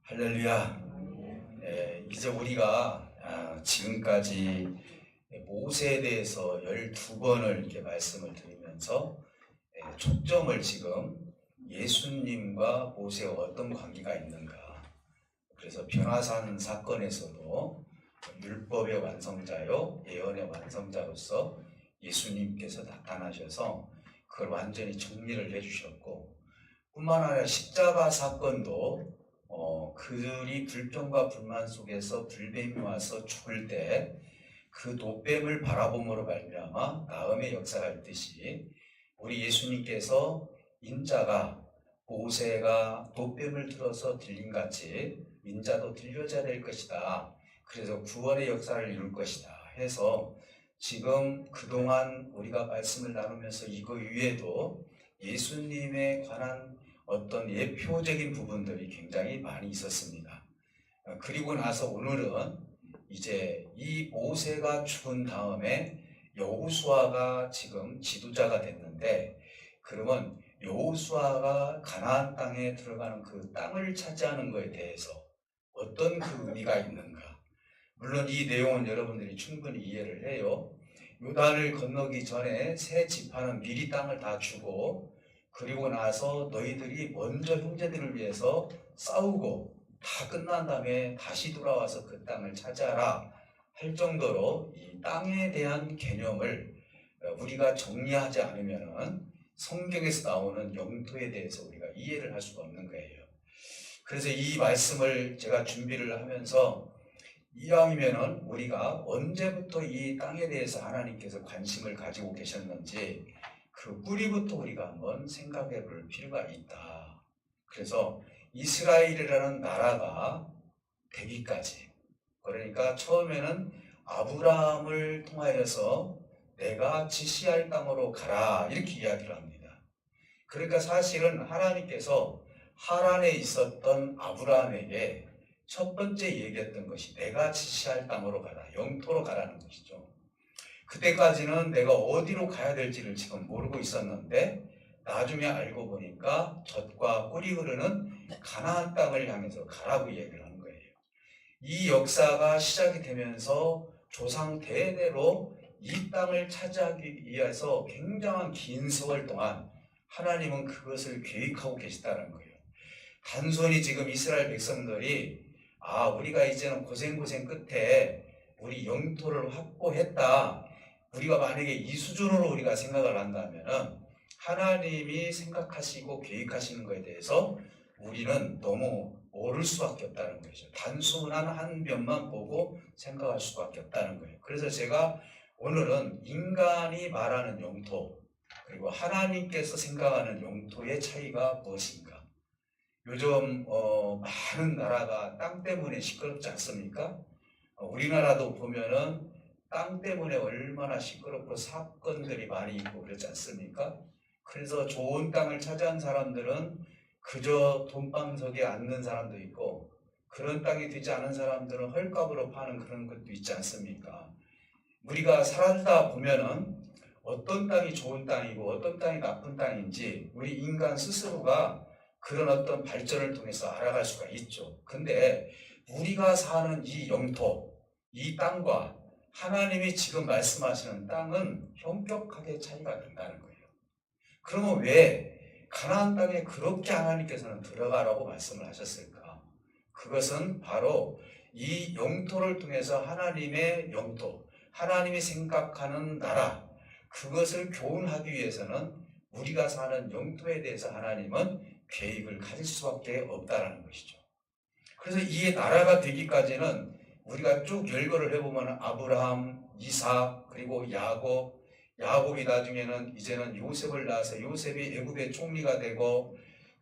할렐루야. 이제 우리가 지금까지 모세에 대해서 12번을 이렇게 말씀을 드리면서 초점을 지금 예수님과 모세와 어떤 관계가 있는가. 그래서 변화산 사건에서도 율법의 완성자요 예언의 완성자로서 예수님께서 나타나셔서 그걸 완전히 정리를 해주셨고, 뿐만 아니라 십자가 사건도 그들이 불평과 불만 속에서 불뱀이 와서 죽을 때 그 노뱀을 바라봄으로 말미암아 나음의 역사가 있듯이 우리 예수님께서 인자가 모세가 노뱀을 들어서 들림같이 인자도 들려져야 될 것이다. 그래서 구원의 역사를 이룰 것이다 해서 지금 그동안 우리가 말씀을 나누면서 이거 위에도 예수님에 관한 어떤 예표적인 부분들이 굉장히 많이 있었습니다. 그리고 나서 오늘은 이제 이 모세가 죽은 다음에 여호수아가 지금 지도자가 됐는데, 그러면 여호수아가 가나안 땅에 들어가는 그 땅을 차지하는 것에 대해서 어떤 그 의미가 있는가. 물론 이 내용은 여러분들이 충분히 이해를 해요. 요단을 건너기 전에 세 지파는 미리 땅을 다 주고, 그리고 나서 너희들이 먼저 형제들을 위해서 싸우고 다 끝난 다음에 다시 돌아와서 그 땅을 차지하라 할 정도로 이 땅에 대한 개념을 우리가 정리하지 않으면 성경에서 나오는 영토에 대해서 우리가 이해를 할 수가 없는 거예요. 그래서 이 말씀을 제가 준비를 하면서 이왕이면은 우리가 언제부터 이 땅에 대해서 하나님께서 관심을 가지고 계셨는지 그 뿌리부터 우리가 한번 생각해 볼 필요가 있다. 그래서 이스라엘이라는 나라가 되기까지, 그러니까 처음에는 아브라함을 통하여서 내가 지시할 땅으로 가라 이렇게 이야기를 합니다. 그러니까 사실은 하나님께서 하란에 있었던 아브라함에게 첫 번째 얘기했던 것이 내가 지시할 땅으로 가라, 영토로 가라는 것이죠. 그때까지는 내가 어디로 가야 될지를 지금 모르고 있었는데 나중에 알고 보니까 젖과 꿀이 흐르는 가나안 땅을 향해서 가라고 얘기를 하는 거예요. 이 역사가 시작이 되면서 조상 대대로 이 땅을 차지하기 위해서 굉장한 긴 세월 동안 하나님은 그것을 계획하고 계시다는 거예요. 단순히 지금 이스라엘 백성들이 우리가 이제는 고생 끝에 우리 영토를 확보했다, 우리가 만약에 이 수준으로 우리가 생각을 한다면은 하나님이 생각하시고 계획하시는 것에 대해서 우리는 너무 모를 수밖에 없다는 거죠. 단순한 한 면만 보고 생각할 수밖에 없다는 거예요. 그래서 제가 오늘은 인간이 말하는 영토 그리고 하나님께서 생각하는 영토의 차이가 무엇인가. 요즘 많은 나라가 땅 때문에 시끄럽지 않습니까? 우리나라도 보면은 땅 때문에 얼마나 시끄럽고 사건들이 많이 있고 그렇지 않습니까? 그래서 좋은 땅을 차지한 사람들은 그저 돈방석에 앉는 사람도 있고, 그런 땅이 되지 않은 사람들은 헐값으로 파는 그런 것도 있지 않습니까? 우리가 살다 보면은 어떤 땅이 좋은 땅이고 어떤 땅이 나쁜 땅인지 우리 인간 스스로가 그런 어떤 발전을 통해서 알아갈 수가 있죠. 근데 우리가 사는 이 영토, 이 땅과 하나님이 지금 말씀하시는 땅은 현격하게 차이가 난다는 거예요. 그러면 왜 가나안 땅에 그렇게 하나님께서는 들어가라고 말씀을 하셨을까? 그것은 바로 이 영토를 통해서 하나님의 영토, 하나님이 생각하는 나라, 그것을 교훈하기 위해서는 우리가 사는 영토에 대해서 하나님은 계획을 가질 수밖에 없다는 것이죠. 그래서 이 나라가 되기까지는 우리가 쭉 열거를 해보면 아브라함, 이삭, 그리고 야곱이 나중에는 이제는 요셉을 낳아서 요셉이 애굽의 총리가 되고,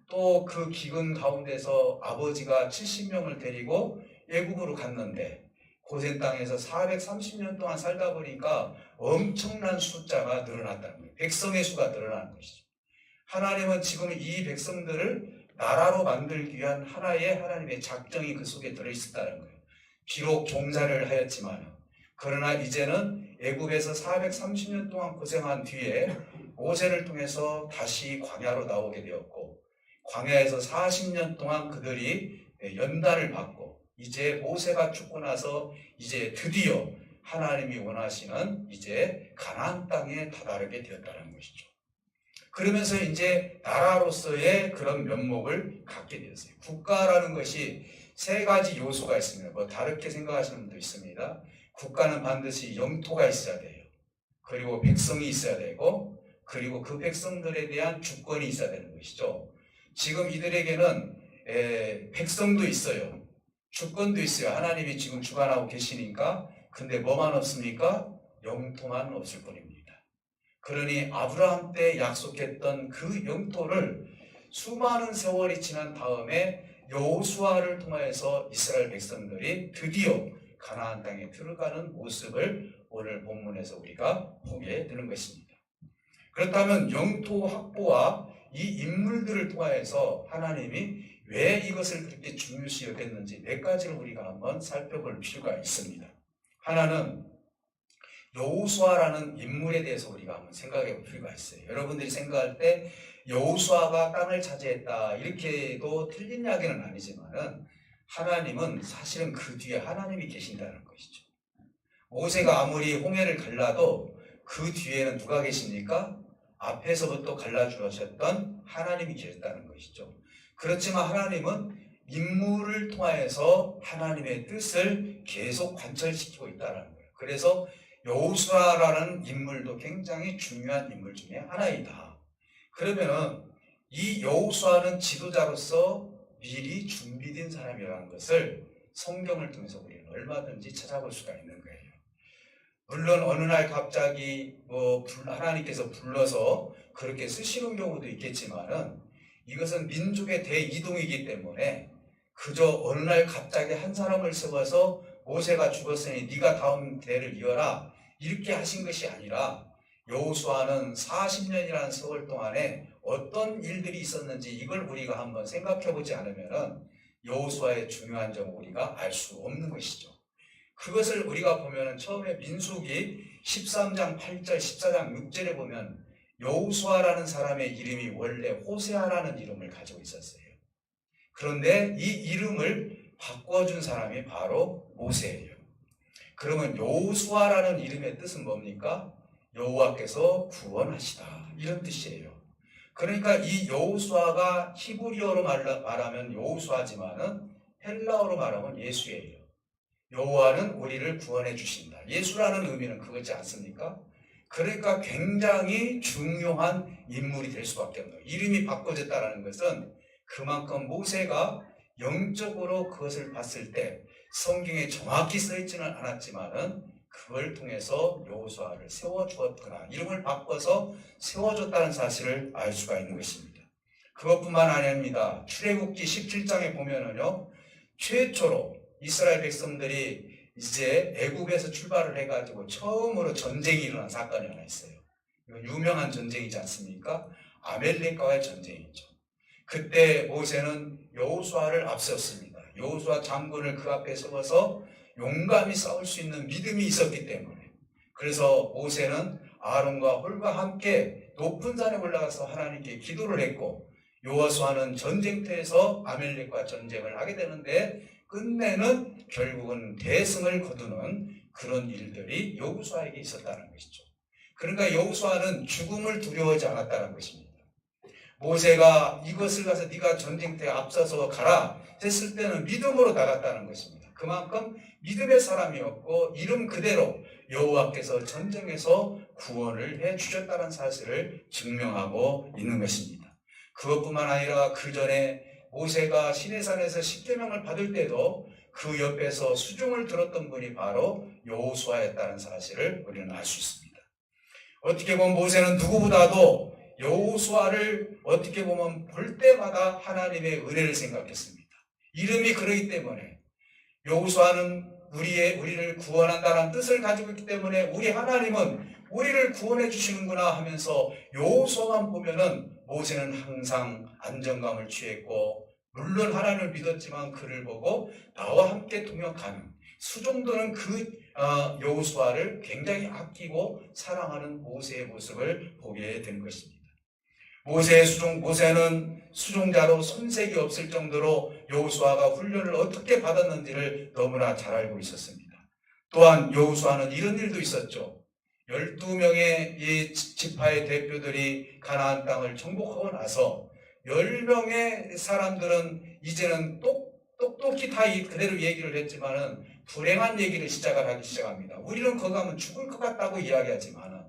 또 그 기근 가운데서 아버지가 70명을 데리고 애굽으로 갔는데 고센 땅에서 430년 동안 살다 보니까 엄청난 숫자가 늘어났다는 거예요. 백성의 수가 늘어나는 것이죠. 하나님은 지금 이 백성들을 나라로 만들기 위한 하나님의 작정이 그 속에 들어있었다는 거예요. 비록 종살이를 하였지만 그러나 이제는 애굽에서 430년 동안 고생한 뒤에 모세를 통해서 다시 광야로 나오게 되었고, 광야에서 40년 동안 그들이 연단을 받고, 이제 모세가 죽고 나서 이제 드디어 하나님이 원하시는 이제 가나안 땅에 다다르게 되었다는 것이죠. 그러면서 이제 나라로서의 그런 면목을 갖게 되었어요. 국가라는 것이 세 가지 요소가 있습니다. 뭐 다르게 생각하시는 분도 있습니다. 국가는 반드시 영토가 있어야 돼요. 그리고 백성이 있어야 되고, 그리고 그 백성들에 대한 주권이 있어야 되는 것이죠. 지금 이들에게는 백성도 있어요. 주권도 있어요. 하나님이 지금 주관하고 계시니까. 근데 뭐만 없습니까? 영토만 없을 뿐입니다. 그러니 아브라함 때 약속했던 그 영토를 수많은 세월이 지난 다음에 여호수아를 통하여서 이스라엘 백성들이 드디어 가나안 땅에 들어가는 모습을 오늘 본문에서 우리가 보게 되는 것입니다. 그렇다면 영토 확보와 이 인물들을 통하여서 하나님이 왜 이것을 그렇게 중요시 여겼는지 몇 가지를 우리가 한번 살펴볼 필요가 있습니다. 하나는 여호수아라는 인물에 대해서 우리가 한번 생각해 볼 필요가 있어요. 여러분들이 생각할 때 여호수아가 땅을 차지했다 이렇게도 틀린 이야기는 아니지만은 하나님은 사실은 그 뒤에 하나님이 계신다는 것이죠. 모세가 아무리 홍해를 갈라도 그 뒤에는 누가 계십니까? 앞에서부터 갈라주셨던 하나님이 계셨다는 것이죠. 그렇지만 하나님은 인물을 통하여서 하나님의 뜻을 계속 관철시키고 있다는 거예요. 그래서 여호수아라는 인물도 굉장히 중요한 인물 중에 하나이다. 그러면은 이 여호수아는 지도자로서 미리 준비된 사람이라는 것을 성경을 통해서 우리는 얼마든지 찾아볼 수가 있는 거예요. 물론 어느 날 갑자기 하나님께서 불러서 그렇게 쓰시는 경우도 있겠지만은 이것은 민족의 대이동이기 때문에 그저 어느 날 갑자기 한 사람을 세워서 모세가 죽었으니 네가 다음 대를 이어라 이렇게 하신 것이 아니라 여호수아는 40년이라는 세월 동안에 어떤 일들이 있었는지 이걸 우리가 한번 생각해 보지 않으면 여호수아의 중요한 점을 우리가 알 수 없는 것이죠. 그것을 우리가 보면 처음에 민수기 13장 8절 14장 6절에 보면 여호수아라는 사람의 이름이 원래 호세아라는 이름을 가지고 있었어요. 그런데 이 이름을 바꿔준 사람이 바로 모세예요. 그러면 여호수아라는 이름의 뜻은 뭡니까? 여호와께서 구원하시다 이런 뜻이에요. 그러니까 이 여호수아가 히브리어로 말하면 여호수아지만은 헬라어로 말하면 예수예요. 여호와는 우리를 구원해 주신다. 예수라는 의미는 그거지 않습니까? 그러니까 굉장히 중요한 인물이 될 수밖에 없는 거예요. 이름이 바꿔졌다는 것은 그만큼 모세가 영적으로 그것을 봤을 때 성경에 정확히 써있지는 않았지만은 그걸 통해서 여호수아를 세워주었거나 이름을 바꿔서 세워줬다는 사실을 알 수가 있는 것입니다. 그것뿐만 아닙니다. 출애굽기 17장에 보면은요, 최초로 이스라엘 백성들이 이제 애굽에서 출발을 해가지고 처음으로 전쟁이 일어난 사건이 하나 있어요. 이건 유명한 전쟁이지 않습니까? 아멜렉과의 전쟁이죠. 그때 모세는 여호수아를 앞세웠습니다. 여호수아 장군을 그 앞에 세워서 용감히 싸울 수 있는 믿음이 있었기 때문에, 그래서 모세는 아론과 홀과 함께 높은 산에 올라가서 하나님께 기도를 했고, 여호수아는 전쟁터에서 아멜렉과 전쟁을 하게 되는데 끝내는 결국은 대승을 거두는 그런 일들이 여호수아에게 있었다는 것이죠. 그러니까 여호수아는 죽음을 두려워하지 않았다는 것입니다. 모세가 이것을 가서 네가 전쟁터에 앞서서 가라 했을 때는 믿음으로 나갔다는 것입니다. 그만큼 믿음의 사람이었고 이름 그대로 여호와께서 전쟁에서 구원을 해 주셨다는 사실을 증명하고 있는 것입니다. 그것뿐만 아니라 그 전에 모세가 시내산에서 십계명을 받을 때도 그 옆에서 수종을 들었던 분이 바로 여호수아였다는 사실을 우리는 알 수 있습니다. 어떻게 보면 모세는 누구보다도 여호수아를 어떻게 보면 볼 때마다 하나님의 은혜를 생각했습니다. 이름이 그러기 때문에 여호수아는 우리를 구원한다는 뜻을 가지고 있기 때문에 우리 하나님은 우리를 구원해 주시는구나 하면서 여호수아만 보면은 모세는 항상 안정감을 취했고, 물론 하나님을 믿었지만 그를 보고 나와 함께 동역하는, 수종들은 여호수아를 굉장히 아끼고 사랑하는 모세의 모습을 보게 된 것입니다. 모세는 수종자로 손색이 없을 정도로 여호수아가 훈련을 어떻게 받았는지를 너무나 잘 알고 있었습니다. 또한 여호수아는 이런 일도 있었죠. 12명의 이 지파의 대표들이 가나안 땅을 정복하고 나서 10명의 사람들은 이제는 똑똑히 다 그대로 얘기를 했지만은 불행한 얘기를 하기 시작합니다. 우리는 거기 가면 죽을 것 같다고 이야기하지만은,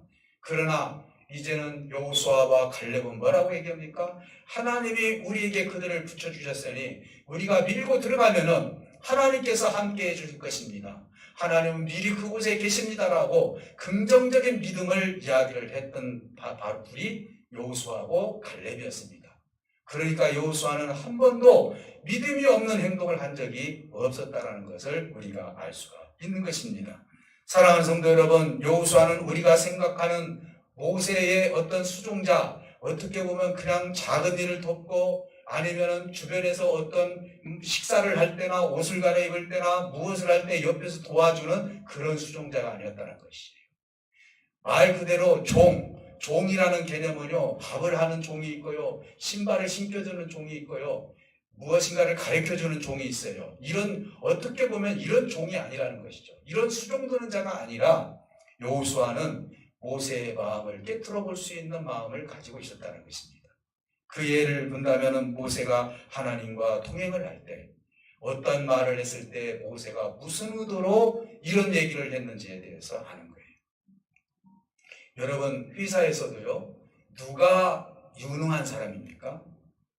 그러나 이제는 여호수아와 갈렙은 뭐라고 얘기합니까? 하나님이 우리에게 그들을 붙여주셨으니 우리가 밀고 들어가면은 하나님께서 함께 해줄 것입니다. 하나님은 미리 그곳에 계십니다라고 긍정적인 믿음을 이야기를 했던 바로 우리 여호수아하고 갈렙이었습니다. 그러니까 여호수아는 한 번도 믿음이 없는 행동을 한 적이 없었다는 것을 우리가 알 수가 있는 것입니다. 사랑하는 성도 여러분, 여호수아는 우리가 생각하는 모세의 어떤 수종자, 어떻게 보면 그냥 작은 일을 돕고 아니면은 주변에서 어떤 식사를 할 때나 옷을 갈아입을 때나 무엇을 할 때 옆에서 도와주는 그런 수종자가 아니었다는 것이에요. 말 그대로 종이라는 개념은요, 밥을 하는 종이 있고요, 신발을 신겨주는 종이 있고요, 무엇인가를 가르쳐주는 종이 있어요. 어떻게 보면 이런 종이 아니라는 것이죠. 이런 수종드는 자가 아니라 여호수아는 모세의 마음을 깨트려 볼 수 있는 마음을 가지고 있었다는 것입니다. 그 예를 본다면 모세가 하나님과 통행을 할 때 어떤 말을 했을 때 모세가 무슨 의도로 이런 얘기를 했는지에 대해서 아는 거예요. 여러분, 회사에서도요, 누가 유능한 사람입니까?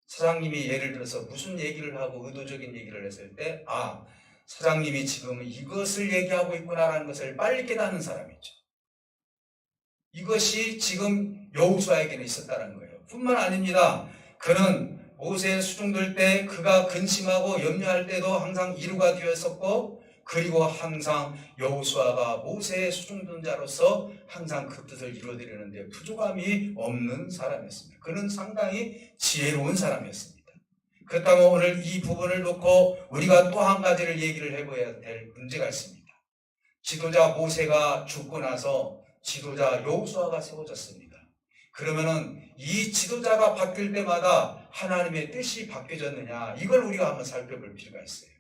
사장님이 예를 들어서 무슨 얘기를 하고 의도적인 얘기를 했을 때, 사장님이 지금 이것을 얘기하고 있구나라는 것을 빨리 깨닫는 사람이죠. 이것이 지금 여호수아에게는 있었다는 거예요. 뿐만 아닙니다. 그는 모세에 수종될 때 그가 근심하고 염려할 때도 항상 이루가 되었었고, 그리고 항상 여호수아가 모세의 수종된 자로서 항상 그 뜻을 이루어드리는데 부족함이 없는 사람이었습니다. 그는 상당히 지혜로운 사람이었습니다. 그렇다면 오늘 이 부분을 놓고 우리가 또 한 가지를 얘기를 해봐야 될 문제가 있습니다. 지도자 모세가 죽고 나서 지도자 여호수아가 세워졌습니다. 그러면은 이 지도자가 바뀔 때마다 하나님의 뜻이 바뀌어졌느냐, 이걸 우리가 한번 살펴볼 필요가 있어요.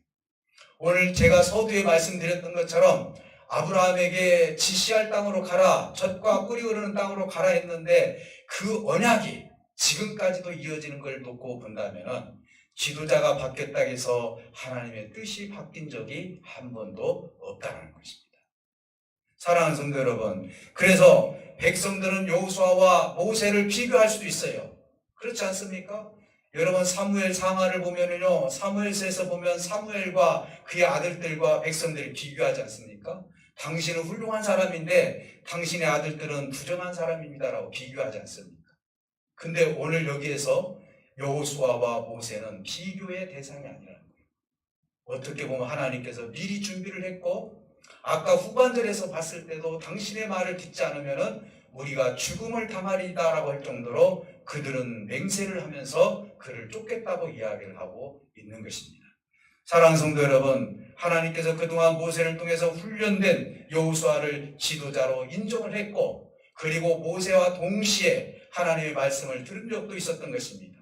오늘 제가 서두에 말씀드렸던 것처럼 아브라함에게 지시할 땅으로 가라, 젖과 꿀이 흐르는 땅으로 가라 했는데 그 언약이 지금까지도 이어지는 걸 놓고 본다면은 지도자가 바뀌었다 해서 하나님의 뜻이 바뀐 적이 한 번도 없다는 것입니다. 사랑하는 성도 여러분, 그래서 백성들은 여호수아와 모세를 비교할 수도 있어요. 그렇지 않습니까? 여러분, 사무엘 상하를 보면은요, 사무엘서에서 보면 사무엘과 그의 아들들과 백성들이 비교하지 않습니까? 당신은 훌륭한 사람인데 당신의 아들들은 부정한 사람입니다라고 비교하지 않습니까? 근데 오늘 여기에서 여호수아와 모세는 비교의 대상이 아니라는 거예요. 어떻게 보면 하나님께서 미리 준비를 했고, 아까 후반절에서 봤을 때도 당신의 말을 듣지 않으면은 우리가 죽음을 당하리다라고 할 정도로 그들은 맹세를 하면서 그를 쫓겠다고 이야기를 하고 있는 것입니다. 사랑하는 성도 여러분, 하나님께서 그동안 모세를 통해서 훈련된 여호수아를 지도자로 인정을 했고, 그리고 모세와 동시에 하나님의 말씀을 들은 적도 있었던 것입니다.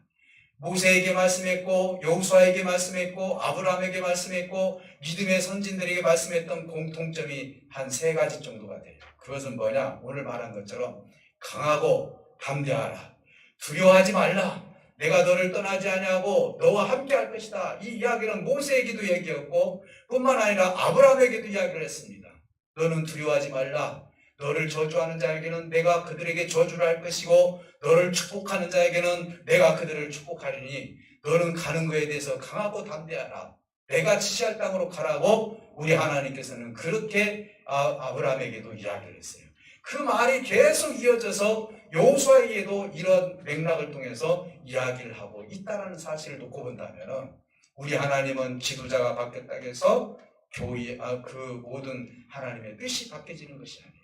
모세에게 말씀했고, 여호수아에게 말씀했고, 아브라함에게 말씀했고, 믿음의 선진들에게 말씀했던 공통점이 한 3가지 정도가 돼요. 그것은 뭐냐? 오늘 말한 것처럼 강하고 담대하라, 두려워하지 말라, 내가 너를 떠나지 아니하고 너와 함께 할 것이다. 이 이야기는 모세에게도 얘기했고, 뿐만 아니라 아브라함에게도 이야기를 했습니다. 너는 두려워하지 말라, 너를 저주하는 자에게는 내가 그들에게 저주를 할 것이고 너를 축복하는 자에게는 내가 그들을 축복하리니 너는 가는 것에 대해서 강하고 담대하라, 내가 지시할 땅으로 가라고 우리 하나님께서는 그렇게 아브라함에게도 이야기를 했어요. 그 말이 계속 이어져서 여호수아에게도 이런 맥락을 통해서 이야기를 하고 있다는 사실을 놓고 본다면 우리 하나님은 지도자가 바뀌었다 해서 그 모든 하나님의 뜻이 바뀌어지는 것이 아니에요.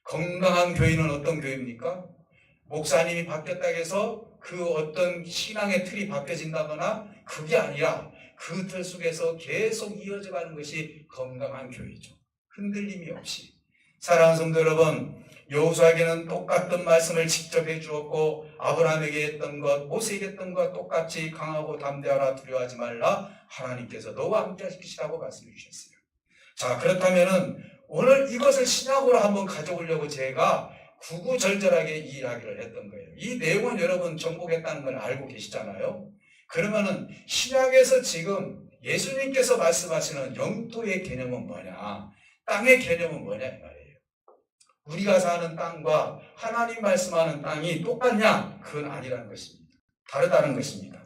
건강한 교회는 어떤 교회입니까? 목사님이 바뀌었다 해서 그 어떤 신앙의 틀이 바뀌어진다거나 그게 아니라 그 틀 속에서 계속 이어져 가는 것이 건강한 교회죠. 흔들림이 없이. 사랑하는 성도 여러분, 여호수아에게는 똑같은 말씀을 직접 해주었고 아브라함에게 했던 것, 모세에게 했던 것 똑같이 강하고 담대하라, 두려워하지 말라, 하나님께서 너와 함께 하시라고 말씀해 주셨어요. 자, 그렇다면은 오늘 이것을 신약으로 한번 가져오려고 제가 구구절절하게 이 이야기를 했던 거예요. 이 내용은 여러분 정복했다는 걸 알고 계시잖아요. 그러면은 신약에서 지금 예수님께서 말씀하시는 영토의 개념은 뭐냐, 땅의 개념은 뭐냐 이 말이에요. 우리가 사는 땅과 하나님 말씀하는 땅이 똑같냐? 그건 아니라는 것입니다. 다르다는 것입니다.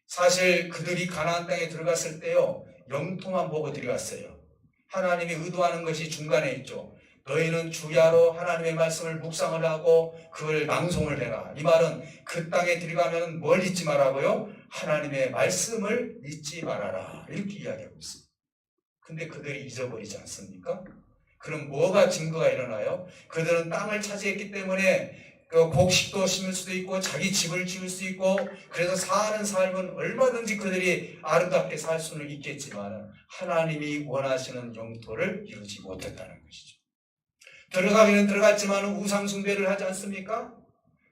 사실 그들이 가나안 땅에 들어갔을 때요, 영토만 보고 들어갔어요. 하나님이 의도하는 것이 중간에 있죠. 너희는 주야로 하나님의 말씀을 묵상을 하고 그걸 낭송을 해라. 이 말은 그 땅에 들어가면 뭘 잊지 말라고요? 하나님의 말씀을 잊지 말아라. 이렇게 이야기하고 있습니다. 근데 그들이 잊어버리지 않습니까? 그럼 뭐가 증거가 일어나요? 그들은 땅을 차지했기 때문에 그 곡식도 심을 수도 있고 자기 집을 지을 수 있고 그래서 사는 삶은 얼마든지 그들이 아름답게 살 수는 있겠지만 하나님이 원하시는 영토를 이루지 못했다는 것이죠. 들어가기는 들어갔지만 우상 숭배를 하지 않습니까?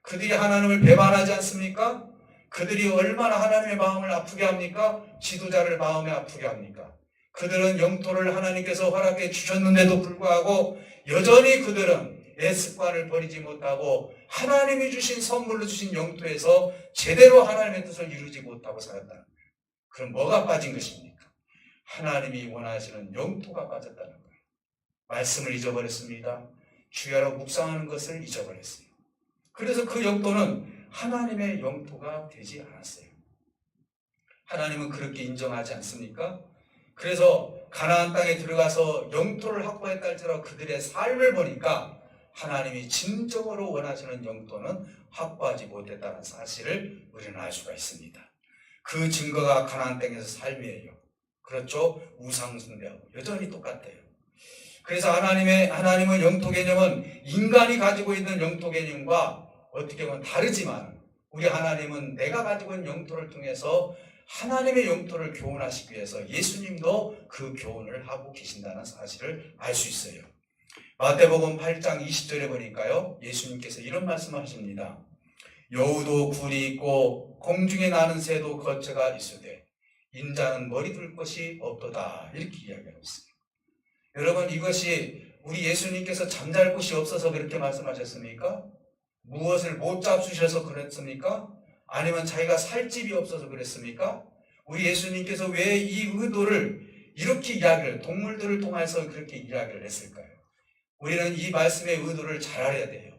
그들이 하나님을 배반하지 않습니까? 그들이 얼마나 하나님의 마음을 아프게 합니까? 지도자를 마음에 아프게 합니까? 그들은 영토를 하나님께서 허락해 주셨는데도 불구하고 여전히 그들은 습관을 버리지 못하고 하나님이 주신 선물로 주신 영토에서 제대로 하나님의 뜻을 이루지 못하고 살았다는 거예요. 그럼 뭐가 빠진 것입니까? 하나님이 원하시는 영토가 빠졌다는 거예요. 말씀을 잊어버렸습니다. 주야로 묵상하는 것을 잊어버렸어요. 그래서 그 영토는 하나님의 영토가 되지 않았어요. 하나님은 그렇게 인정하지 않습니까? 그래서 가나안 땅에 들어가서 영토를 확보했다 할지라도 그들의 삶을 보니까 하나님이 진정으로 원하시는 영토는 확보하지 못했다는 사실을 우리는 알 수가 있습니다. 그 증거가 가나안 땅에서 삶이에요. 그렇죠? 우상 숭배하고 여전히 똑같아요. 그래서 하나님은 영토 개념은 인간이 가지고 있는 영토 개념과 어떻게 보면 다르지만 우리 하나님은 내가 가지고 있는 영토를 통해서 하나님의 영토를 교훈하시기 위해서 예수님도 그 교훈을 하고 계신다는 사실을 알 수 있어요. 마태복음 8장 20절에 보니까요, 예수님께서 이런 말씀을 하십니다. 여우도 굴이 있고 공중에 나는 새도 거처가 있으되 인자는 머리 둘 곳이 없도다. 이렇게 이야기하고 있습니다. 여러분, 이것이 우리 예수님께서 잠잘 곳이 없어서 그렇게 말씀하셨습니까? 무엇을 못 잡수셔서 그랬습니까? 아니면 자기가 살 집이 없어서 그랬습니까? 우리 예수님께서 왜 이 의도를 이렇게 이야기를, 동물들을 통해서 그렇게 이야기를 했을까요? 우리는 이 말씀의 의도를 잘 알아야 돼요.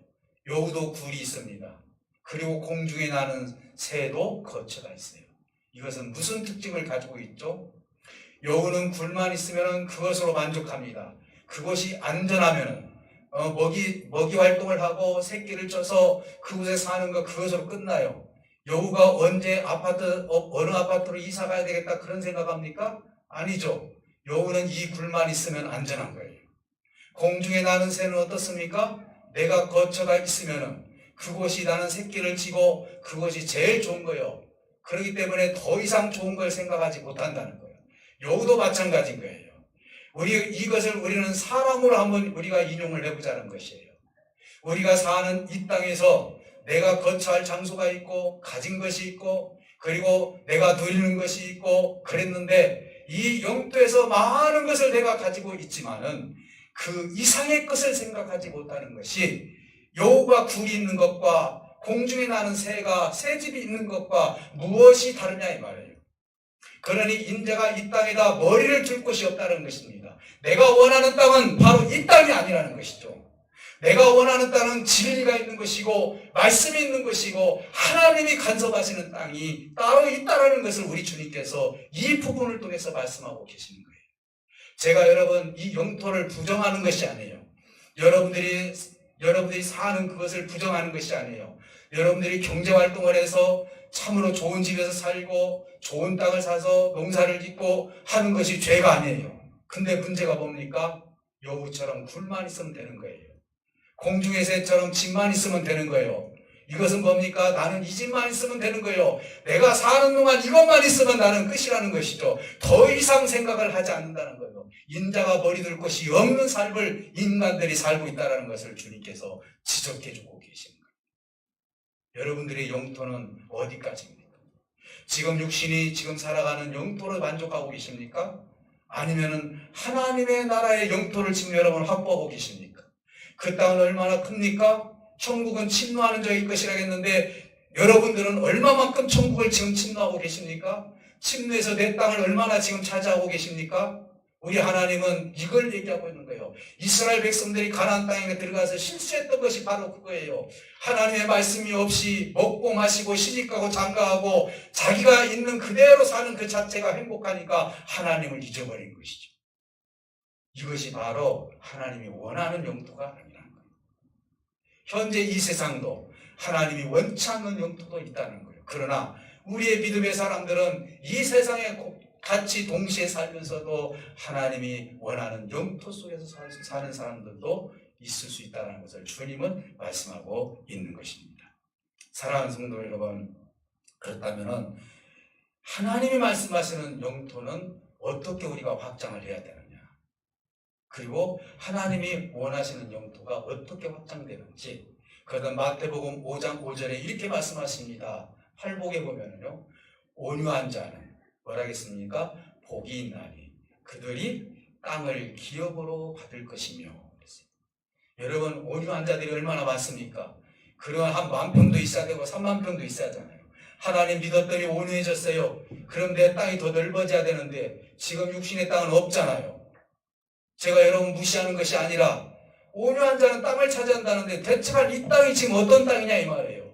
여우도 굴이 있습니다. 그리고 공중에 나는 새도 거처가 있어요. 이것은 무슨 특징을 가지고 있죠? 여우는 굴만 있으면 그것으로 만족합니다. 그것이 안전하면 먹이 활동을 하고 새끼를 쪄서 그곳에 사는 거 그것으로 끝나요. 여우가 언제 어느 아파트로 이사 가야 되겠다 그런 생각합니까? 아니죠. 여우는 이 굴만 있으면 안전한 거예요. 공중에 나는 새는 어떻습니까? 내가 거처가 있으면 그곳이 나는 새끼를 지고 그것이 제일 좋은 거예요. 그렇기 때문에 더 이상 좋은 걸 생각하지 못한다는 거예요. 여우도 마찬가지인 거예요. 이것을 우리는 사람으로 한번 우리가 인용을 해보자는 것이에요. 우리가 사는 이 땅에서 내가 거처할 장소가 있고 가진 것이 있고 그리고 내가 누리는 것이 있고 그랬는데 이 영토에서 많은 것을 내가 가지고 있지만은 그 이상의 것을 생각하지 못하는 것이 여우가 굴이 있는 것과 공중에 나는 새집이 있는 것과 무엇이 다르냐 이 말이에요. 그러니 인자가 이 땅에다 머리를 둘 곳이 없다는 것입니다. 내가 원하는 땅은 바로 이 땅이 아니라는 것이죠. 내가 원하는 땅은 진리가 있는 것이고 말씀이 있는 것이고 하나님이 간섭하시는 땅이 따로 있다는 것을 우리 주님께서 이 부분을 통해서 말씀하고 계시는 거예요. 제가 여러분 이 영토를 부정하는 것이 아니에요. 여러분들이 사는 그것을 부정하는 것이 아니에요. 여러분들이 경제활동을 해서 참으로 좋은 집에서 살고 좋은 땅을 사서 농사를 짓고 하는 것이 죄가 아니에요. 근데 문제가 뭡니까? 여우처럼 굴만 있으면 되는 거예요. 공중의 새처럼 집만 있으면 되는 거예요. 이것은 뭡니까? 나는 이 집만 있으면 되는 거예요. 내가 사는 동안 이것만 있으면 나는 끝이라는 것이죠. 더 이상 생각을 하지 않는다는 거예요. 인자가 버리들 것이 없는 삶을 인간들이 살고 있다는 것을 주님께서 지적해주고 계십니다. 여러분들의 영토는 어디까지입니까? 지금 육신이 지금 살아가는 영토로 만족하고 계십니까? 아니면은 하나님의 나라의 영토를 지금 여러분 확보하고 계십니까? 그 땅은 얼마나 큽니까? 천국은 침노하는 자의 것이라 했는데 여러분들은 얼마만큼 천국을 지금 침노하고 계십니까? 침노해서 내 땅을 얼마나 지금 차지하고 계십니까? 우리 하나님은 이걸 얘기하고 있는 거예요. 이스라엘 백성들이 가나안 땅에 들어가서 실수했던 것이 바로 그거예요. 하나님의 말씀이 없이 먹고 마시고 시집가고 장가하고 자기가 있는 그대로 사는 그 자체가 행복하니까 하나님을 잊어버린 것이죠. 이것이 바로 하나님이 원하는 영토가 아니라는 거예요. 현재 이 세상도 하나님이 원치 않는 영토도 있다는 거예요. 그러나 우리의 믿음의 사람들은 이 세상에 같이 동시에 살면서도 하나님이 원하는 영토 속에서 사는 사람들도 있을 수 있다는 것을 주님은 말씀하고 있는 것입니다. 사랑하는 성도 여러분, 그렇다면 하나님이 말씀하시는 영토는 어떻게 우리가 확장을 해야 되느냐, 그리고 하나님이 원하시는 영토가 어떻게 확장되는지, 그러다 마태복음 5장 5절에 이렇게 말씀하십니다. 팔복에 보면은요, 온유한 자는 뭐라 하겠습니까? 복이 있나니 그들이 땅을 기업으로 받을 것이며. 여러분, 온유한 자들이 얼마나 많습니까? 그런 한 10,000평도 있어야 되고 30,000평도 있어야 하잖아요. 하나님 믿었더니 온유해졌어요. 그럼 내 땅이 더 넓어져야 되는데 지금 육신의 땅은 없잖아요. 제가 여러분 무시하는 것이 아니라 온유한 자는 땅을 차지한다는데 대체로 이 땅이 지금 어떤 땅이냐 이 말이에요.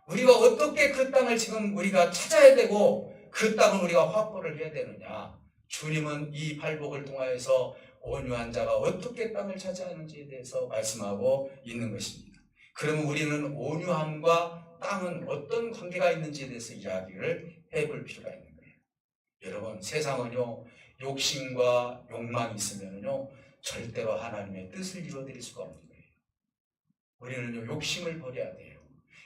우리가 어떻게 그 땅을 지금 우리가 찾아야 되고 그 땅은 우리가 확보를 해야 되느냐. 주님은 이 팔복을 통하여서 온유한 자가 어떻게 땅을 차지하는지에 대해서 말씀하고 있는 것입니다. 그러면 우리는 온유함과 땅은 어떤 관계가 있는지에 대해서 이야기를 해볼 필요가 있는 거예요. 여러분, 세상은요, 욕심과 욕망이 있으면요 절대로 하나님의 뜻을 이루어드릴 수가 없는 거예요. 우리는요 욕심을 버려야 돼요.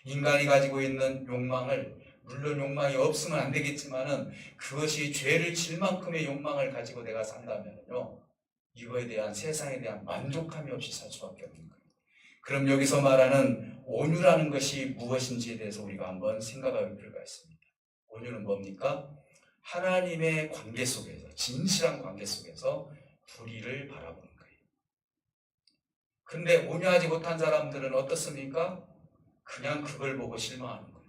인간이 가지고 있는 욕망을, 물론 욕망이 없으면 안 되겠지만은 그것이 죄를 질 만큼의 욕망을 가지고 내가 산다면요 이거에 대한, 세상에 대한 만족함이 없이 살 수밖에 없는 거예요. 그럼 여기서 말하는 온유라는 것이 무엇인지에 대해서 우리가 한번 생각할 필요가 있습니다. 온유는 뭡니까? 하나님의 관계 속에서, 진실한 관계 속에서 불의를 바라보는 거예요. 근데 온유하지 못한 사람들은 어떻습니까? 그냥 그걸 보고 실망하는 거예요.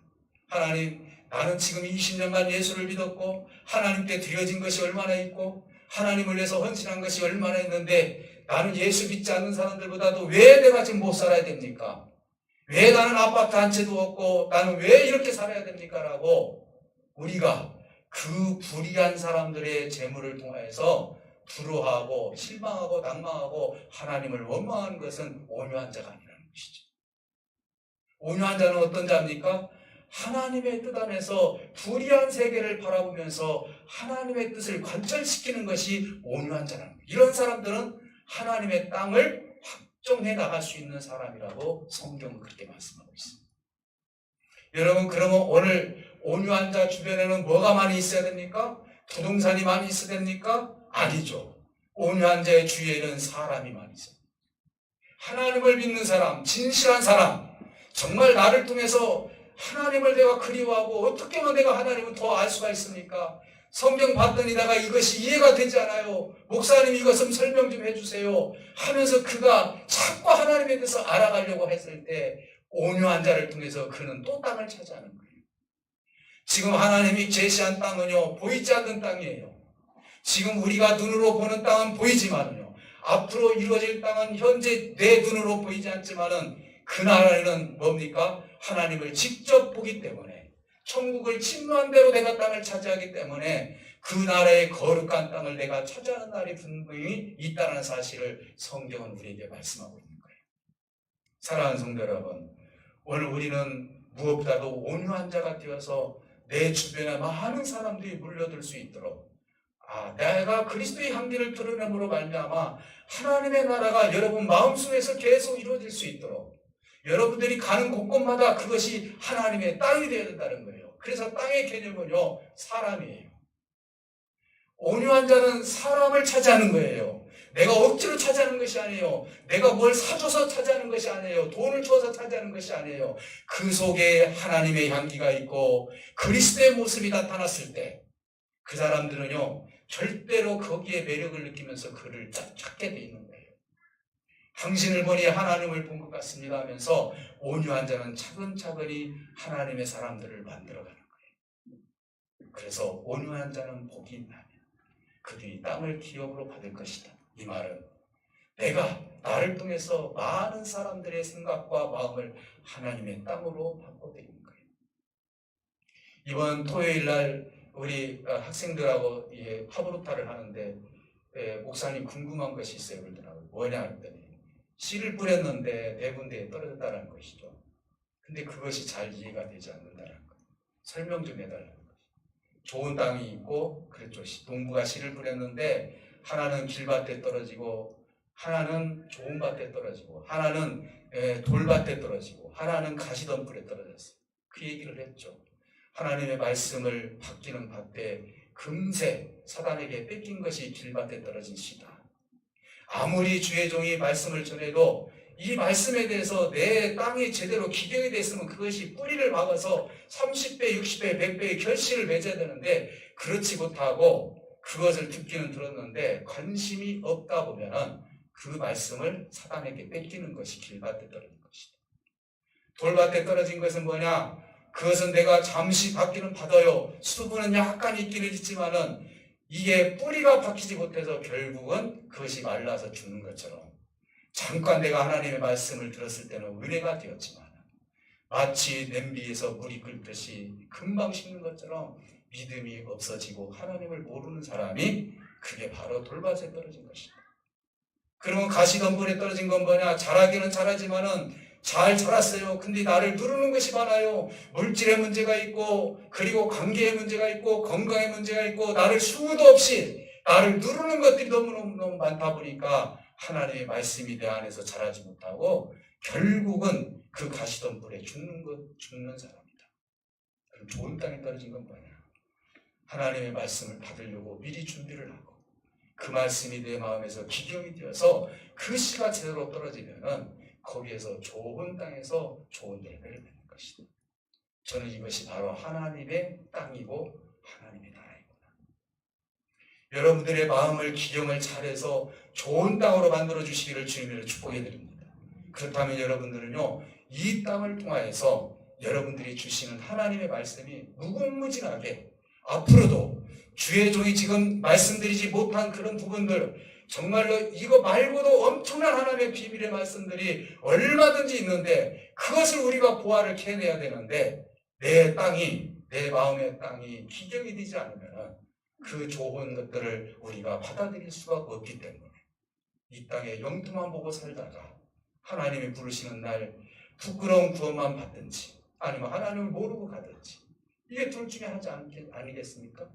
하나님, 나는 지금 20년간 예수를 믿었고 하나님께 드려진 것이 얼마나 있고 하나님을 위해서 헌신한 것이 얼마나 있는데 나는 예수 믿지 않는 사람들보다도 왜 내가 지금 못 살아야 됩니까? 왜 나는 아파트 한 채도 없고 나는 왜 이렇게 살아야 됩니까? 라고 우리가 그 불의한 사람들의 재물을 통해서 불효하고 실망하고 낭망하고 하나님을 원망하는 것은 온유한 자가 아니라는 것이죠. 온유한 자는 어떤 자입니까? 하나님의 뜻 안에서 불의한 세계를 바라보면서 하나님의 뜻을 관철시키는 것이 온유한 자라는 거예요. 이런 사람들은 하나님의 땅을 확정해 나갈 수 있는 사람이라고 성경은 그렇게 말씀하고 있습니다. 여러분, 그러면 오늘 온유한 자 주변에는 뭐가 많이 있어야 됩니까? 부동산이 많이 있어야 됩니까? 아니죠. 온유한 자의 주위에는 사람이 많이 있어요. 하나님을 믿는 사람, 진실한 사람, 정말 나를 통해서 하나님을 내가 그리워하고 어떻게 하면 내가 하나님을 더 알 수가 있습니까? 성경 봤더니 내가 이것이 이해가 되지 않아요. 목사님 이것 좀 설명 좀 해주세요 하면서 그가 자꾸 하나님에 대해서 알아가려고 했을 때 온유한 자를 통해서 그는 또 땅을 차지하는 거예요. 지금 하나님이 제시한 땅은요 보이지 않는 땅이에요. 지금 우리가 눈으로 보는 땅은 보이지만요 앞으로 이루어질 땅은 현재 내 눈으로 보이지 않지만은 그 나라에는 뭡니까? 하나님을 직접 보기 때문에, 천국을 침노한 대로 내가 땅을 차지하기 때문에 그 나라의 거룩한 땅을 내가 차지하는 날이 분명히 있다는 사실을 성경은 우리에게 말씀하고 있는 거예요. 사랑하는 성도 여러분, 오늘 우리는 무엇보다도 온유한 자가 되어서 내 주변에 많은 사람들이 물려들 수 있도록, 내가 그리스도의 향기를 드러냄으로 말미암아 하나님의 나라가 여러분 마음속에서 계속 이루어질 수 있도록, 여러분들이 가는 곳곳마다 그것이 하나님의 땅이 되어야 된다는 거예요. 그래서 땅의 개념은요, 사람이에요. 온유한 자는 사람을 차지하는 거예요. 내가 억지로 차지하는 것이 아니에요. 내가 뭘 사줘서 차지하는 것이 아니에요. 돈을 줘서 차지하는 것이 아니에요. 그 속에 하나님의 향기가 있고 그리스도의 모습이 나타났을 때 그 사람들은요, 절대로 거기에 매력을 느끼면서 그를 찾게 돼 있는 거예요. 당신을 보니 하나님을 본 것 같습니다 하면서 온유한 자는 차근차근히 하나님의 사람들을 만들어가는 거예요. 그래서 온유한 자는 복이 있나니 그들이 땅을 기업으로 받을 것이다. 이 말은 내가 나를 통해서 많은 사람들의 생각과 마음을 하나님의 땅으로 바꿔드리는 거예요. 이번 토요일 날 우리 학생들하고 파브로타를 하는데 목사님 궁금한 것이 있어요. 그러더라고요. 뭐냐 했더니 씨를 뿌렸는데 네 군데에 떨어졌다는 것이죠. 근데 그것이 잘 이해가 되지 않는다는 거예요. 설명 좀 해달라는 거예요. 좋은 땅이 있고 그랬죠. 농부가 씨를 뿌렸는데 하나는 길밭에 떨어지고 하나는 좋은 밭에 떨어지고 하나는 돌밭에 떨어지고 하나는 가시덤불에 떨어졌어요. 그 얘기를 했죠. 하나님의 말씀을 바뀌는 밭에 금세 사단에게 뺏긴 것이 길밭에 떨어진 씨다. 아무리 주의 종이 말씀을 전해도 이 말씀에 대해서 내 땅이 제대로 기경이 됐으면 그것이 뿌리를 막아서 30배, 60배, 100배의 결실을 맺어야 되는데 그렇지 못하고 그것을 듣기는 들었는데 관심이 없다 보면은 그 말씀을 사단에게 뺏기는 것이 길밭에 떨어진 것이다. 돌밭에 떨어진 것은 뭐냐? 그것은 내가 잠시 받기는 받아요. 수분은 약간 있기는 있지만은 이게 뿌리가 박히지 못해서 결국은 그것이 말라서 죽는 것처럼 잠깐 내가 하나님의 말씀을 들었을 때는 은혜가 되었지만 마치 냄비에서 물이 끓듯이 금방 식는 것처럼 믿음이 없어지고 하나님을 모르는 사람이 그게 바로 돌밭에 떨어진 것이다. 그러면 가시덤불에 떨어진 건 뭐냐? 자라기는 자라지만은 잘 자랐어요. 근데 나를 누르는 것이 많아요. 물질의 문제가 있고 그리고 관계의 문제가 있고 건강의 문제가 있고 나를 수도 없이 나를 누르는 것들이 너무너무 많다 보니까 하나님의 말씀이 내 안에서 자라지 못하고 결국은 그 가시덤불에 죽는 사람이다. 그럼 좋은 땅에 떨어진 건 뭐냐? 하나님의 말씀을 받으려고 미리 준비를 하고 그 말씀이 내 마음에서 기경이 되어서 그 씨가 제대로 떨어지면은 거기에서 좋은 땅에서 좋은 열매를 맺는 것이다. 저는 이것이 바로 하나님의 땅이고 하나님의 나라이구나. 여러분들의 마음을 기경을 잘해서 좋은 땅으로 만들어 주시기를 주님으로 축복해 드립니다. 그렇다면 여러분들은요, 이 땅을 통하여서 여러분들이 주시는 하나님의 말씀이 무궁무진하게 앞으로도 주의 종이 지금 말씀드리지 못한 그런 부분들 정말로 이거 말고도 엄청난 하나님의 비밀의 말씀들이 얼마든지 있는데 그것을 우리가 보화를 캐내야 되는데 내 땅이 내 마음의 땅이 기경이 되지 않으면 그 좋은 것들을 우리가 받아들일 수가 없기 때문에 이 땅에 영토만 보고 살다가 하나님이 부르시는 날 부끄러운 구원만 받든지 아니면 하나님을 모르고 가든지 이게 둘 중에 하지 아니겠습니까?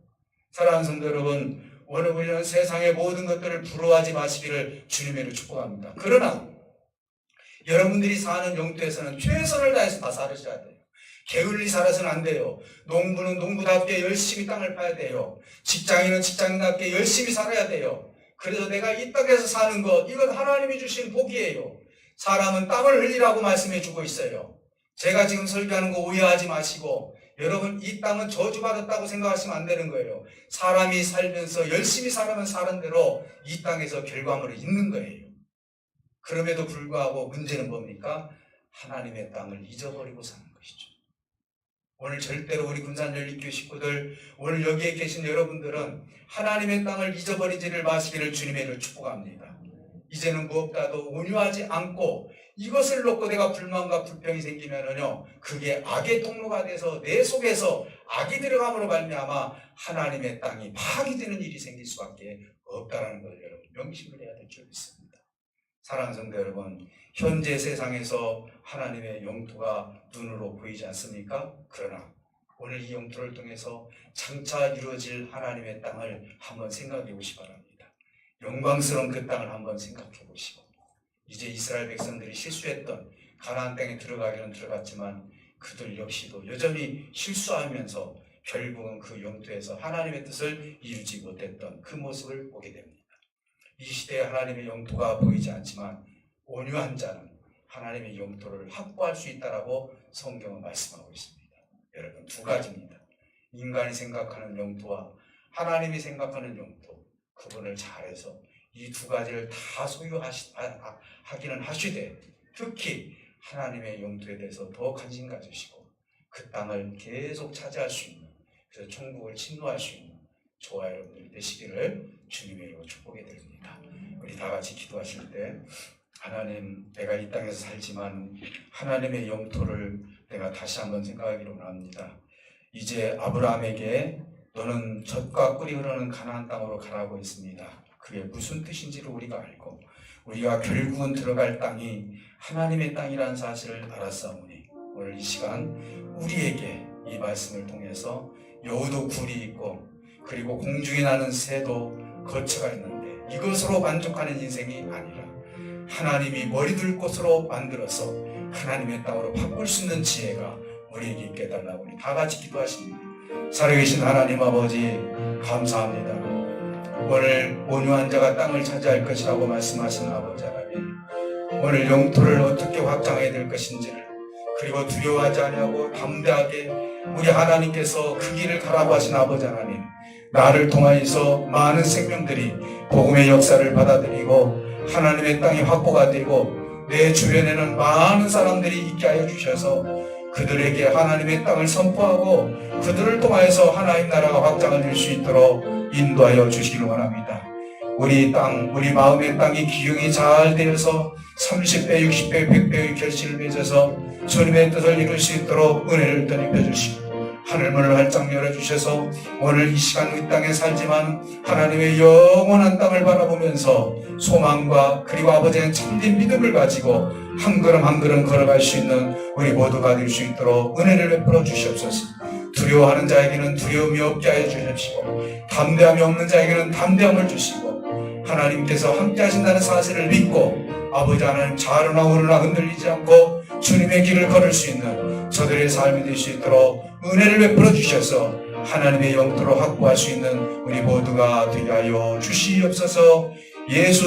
사랑하는 성도 여러분, 오늘 우리는 세상의 모든 것들을 부러워하지 마시기를 주님으로 축복합니다. 그러나 여러분들이 사는 영토에서는 최선을 다해서 다 살으셔야 돼요. 게을리 살아서는 안 돼요. 농부는 농부답게 열심히 땅을 파야 돼요. 직장인은 직장인답게 열심히 살아야 돼요. 그래서 내가 이 땅에서 사는 것, 이건 하나님이 주신 복이에요. 사람은 땀을 흘리라고 말씀해 주고 있어요. 제가 지금 설교하는 거 오해하지 마시고 여러분 이 땅은 저주받았다고 생각하시면 안 되는 거예요. 사람이 살면서 열심히 살아면 사는 대로 이 땅에서 결과물을 있는 거예요. 그럼에도 불구하고 문제는 뭡니까? 하나님의 땅을 잊어버리고 사는 것이죠. 오늘 절대로 우리 군산연립교 식구들, 오늘 여기에 계신 여러분들은 하나님의 땅을 잊어버리지를 마시기를 주님의 축복합니다. 이제는 무엇보다도 온유하지 않고 이것을 놓고 내가 불만과 불평이 생기면은요, 그게 악의 통로가 돼서 내 속에서 악이 들어감으로 말미암아 하나님의 땅이 파괴되는 일이 생길 수밖에 없다라는 것을 여러분 명심을 해야 될 줄 믿습니다. 사랑하는 성도 여러분, 현재 세상에서 하나님의 영토가 눈으로 보이지 않습니까? 그러나 오늘 이 영토를 통해서 장차 이루어질 하나님의 땅을 한번 생각해 보시기 바랍니다. 영광스러운 그 땅을 한번 생각해 보시고 이제 이스라엘 백성들이 실수했던 가나안 땅에 들어가기는 들어갔지만 그들 역시도 여전히 실수하면서 결국은 그 영토에서 하나님의 뜻을 이루지 못했던 그 모습을 보게 됩니다. 이 시대에 하나님의 영토가 보이지 않지만 온유한 자는 하나님의 영토를 확보할 수 있다라고 성경은 말씀하고 있습니다. 여러분, 두 가지입니다. 인간이 생각하는 영토와 하나님이 생각하는 영토, 구분을 잘해서 이 두 가지를 다 소유하기는 하시되 특히 하나님의 영토에 대해서 더 관심 가지시고 그 땅을 계속 차지할 수 있는, 그래서 천국을 침노할 수 있는 저와 여러분들이 되시기를 주님의 이름으로 축복해 드립니다. 우리 다 같이 기도하실 때, 하나님, 내가 이 땅에서 살지만 하나님의 영토를 내가 다시 한번 생각하기를 원합니다. 이제 아브라함에게 너는 젖과 꿀이 흐르는 가나안 땅으로 가라고 했습니다. 그게 무슨 뜻인지를 우리가 알고 우리가 결국은 들어갈 땅이 하나님의 땅이라는 사실을 알았사오니 오늘 이 시간 우리에게 이 말씀을 통해서 여우도 굴이 있고 그리고 공중에 나는 새도 거처가 있는데 이것으로 만족하는 인생이 아니라 하나님이 머리둘 곳으로 만들어서 하나님의 땅으로 바꿀 수 있는 지혜가 우리에게 있게 해달라고 우리 다 같이 기도하십니다. 살아계신 하나님 아버지, 감사합니다. 오늘 온유한 자가 땅을 차지할 것이라고 말씀하신 아버지 하나님, 오늘 영토를 어떻게 확장해야 될 것인지를, 그리고 두려워하지 아니하고 담대하게 우리 하나님께서 그 길을 가라고 하신 아버지 하나님, 나를 통하여서 많은 생명들이 복음의 역사를 받아들이고 하나님의 땅이 확보가 되고 내 주변에는 많은 사람들이 있게 하여 주셔서 그들에게 하나님의 땅을 선포하고 그들을 통하여서 하나님 나라가 확장을 될 수 있도록 인도하여 주시기를 원합니다. 우리 땅, 우리 마음의 땅이 기용이 잘 되어서 30배, 60배, 100배의 결실을 맺어서 주님의 뜻을 이룰 수 있도록 은혜를 덧입혀 주시고 하늘문을 활짝 열어주셔서 오늘 이 시간 이 땅에 살지만 하나님의 영원한 땅을 바라보면서 소망과 그리고 아버지의 참된 믿음을 가지고 한 걸음 한 걸음 걸어갈 수 있는 우리 모두가 될 수 있도록 은혜를 베풀어 주시옵소서. 두려워하는 자에게는 두려움이 없게 하여 주십시오. 담대함이 없는 자에게는 담대함을 주시고 하나님께서 함께 하신다는 사실을 믿고 아버지 하나님 좌로나 우로나 흔들리지 않고 주님의 길을 걸을 수 있는 저들의 삶이 될 수 있도록 은혜를 베풀어 주셔서 하나님의 영토로 확보할 수 있는 우리 모두가 되게 하여 주시옵소서. 예수